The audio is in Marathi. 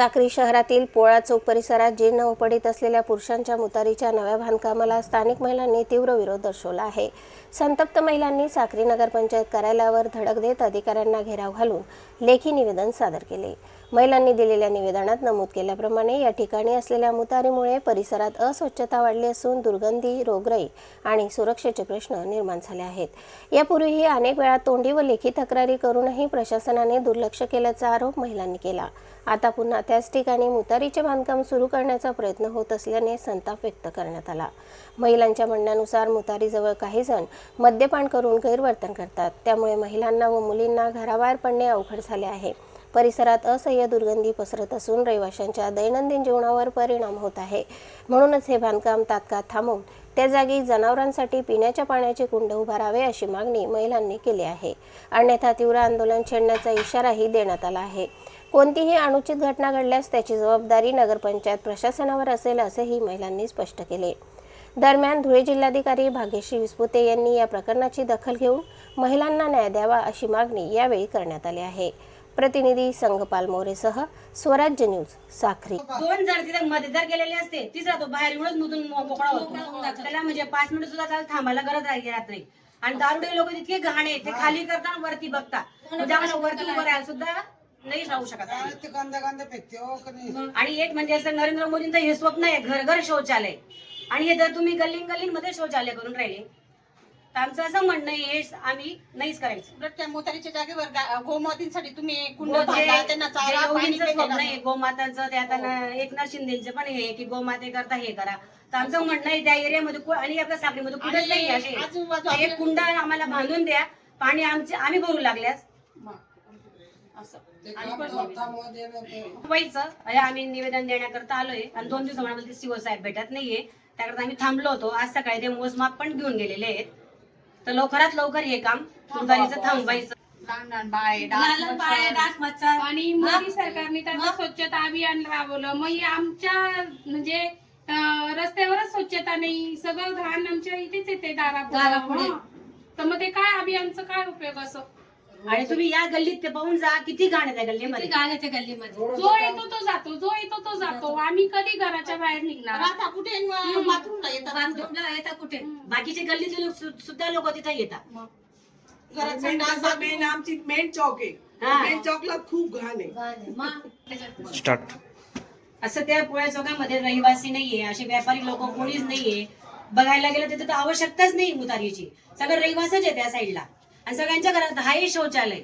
साक्री शहरातील पोळा चौक परिसरात जीर्ण उपडीत असलेल्या पुरुषांच्या मुतारीच्या नव्या बांधकामाला स्थानिक महिलांनी तीव्र विरोध दर्शवला आहे। संतप्त महिलांनी साक्री नगरपंचायत कार्यालयावर धडक देत अधिकाऱ्यांना घेराव घालून लेखी निवेदन सादर केले। महिलांनी दिलेल्या निवेदनात नमूद केल्याप्रमाणे या ठिकाणी असलेल्या मुतारीमुळे परिसरात अस्वच्छता वाढली असून दुर्गंधी, रोगराई आणि सुरक्षेचे प्रश्न निर्माण झाले आहेत। यापूर्वीही अनेक वेळा तोंडी व लेखी तक्रारी करूनही प्रशासनाने दुर्लक्ष केल्याचा आरोप महिलांनी केला। आता पुन्हा त्याच ठिकाणी मुतारीचे बांधकाम सुरू करण्याचा प्रयत्न होत असल्याने संताप व्यक्त करण्यात आला। महिलांच्या म्हणण्यानुसार मुतारीजवळ काही जण मद्यपान करून गैरवर्तन करतात, त्यामुळे महिलांना व मुलींना घराबाहेर पडणे अवघड झाले आहे। परिसरात असह्य दुर्गंधी पसरत असून रहिवाशांच्या दैनंदिन जीवनावर परिणाम होत आहे। म्हणूनच हे बांधकाम तात्काळ थांबवून त्या जागी जनावरांसाठी पिण्याच्या पाण्याचे कुंड उभारावे अशी मागणी महिलांनी केली आहे। अन्यथा तीव्र आंदोलन छेडण्याचा इशाराही देण्यात आला आहे। कोणतीही अनुचित घटना घडल्यास त्याची जबाबदारी नगरपंचायत प्रशासनावर असेल असेही महिलांनी स्पष्ट केले। दरम्यान धुळे जिल्हाधिकारी भाग्यश्री विस्पुते यांनी या प्रकरणाची दखल घेऊन महिलांना न्याय द्यावा अशी मागणी यावेळी करण्यात आली आहे। प्रतिनिधी संघपाल मोरेसह स्वराज्य न्यूज, साक्री। दोन जर तिथे मतदार गेलेले असते, तिसरा तो बाहेर येऊनच मधून मोकळा होतो। त्याला म्हणजे 5 मिनिट सुद्धा त्याला थांबायला गरज राहत नाही। आणि दारुडे लोक तितके घाणे, ते खाली करतात वरती बघता, म्हणजे आम्हाला वरती उभं राहायला सुद्धा नाही राहू शकत। आणि एक म्हणजे असं नरेंद्र मोदींचं हे स्वप्न आहे, घर घर शौचालय, आणि हे जर तुम्ही गल्लीमध्ये शौचालय करून राहिले तर आमचं असं म्हणणं आहे आम्ही नाहीच करायचं। त्या मोतारीच्या जागेवर गोमातींसाठी तुम्ही स्वप्न आहे गोमातांचं, ते आता एकनाथ शिंदेचं पण हे की गोमाते करता हे करा, तर आमचं म्हणणं आहे त्या एरियामध्ये आणि आपल्या साखरीमध्ये कुठेच नाही असे एक कुंड आम्हाला बांधून द्या, पाणी आम्ही भरू लागल्यास आम्ही निवेदन देण्याकरता आलोय। आणि 2 दिवसामध्ये सीओ साहेब भेटत नाहीये, त्याकरता आम्ही थांबलो होतो। आज सकाळी ते मोजमाप पण घेऊन गेलेले आहेत, तर लवकरात लवकर हे काम मुतारीचं थांबवायचं। आणि मोदी सरकारने त्यांना स्वच्छता अभियान राबवलं, मग आमच्या म्हणजे रस्त्यावरच स्वच्छता नाही, सगळं घाण आमच्या इथेच येते दारापुढे, तर मग ते काय अभियानचा काय उपयोग असं? आणि तुम्ही या गल्लीत ते पाहून जा, किती घाण आहे त्या गल्लीमध्ये, जो येतो तो जातो, जो येतो तो जातो। आम्ही कधी घराच्या बाहेर निघणार? कुठे बाथरूमला येतात कुठे, बाकीचे गल्लीतले सुद्धा लोक तिथे येतात। आमची मेन चौक आहे, मेन चौकला खूप घाण आहे। स्टार्ट असं त्या पोळ्या चौकामध्ये रहिवासी नाहीये, असे व्यापारी लोक कोणीच नाहीये। बघायला गेलं तिथे तर आवश्यकताच नाही मुतारीची, सगळं रहिवासच आहे त्या साईडला, आणि सगळ्यांच्या घरात आहे शौचालय।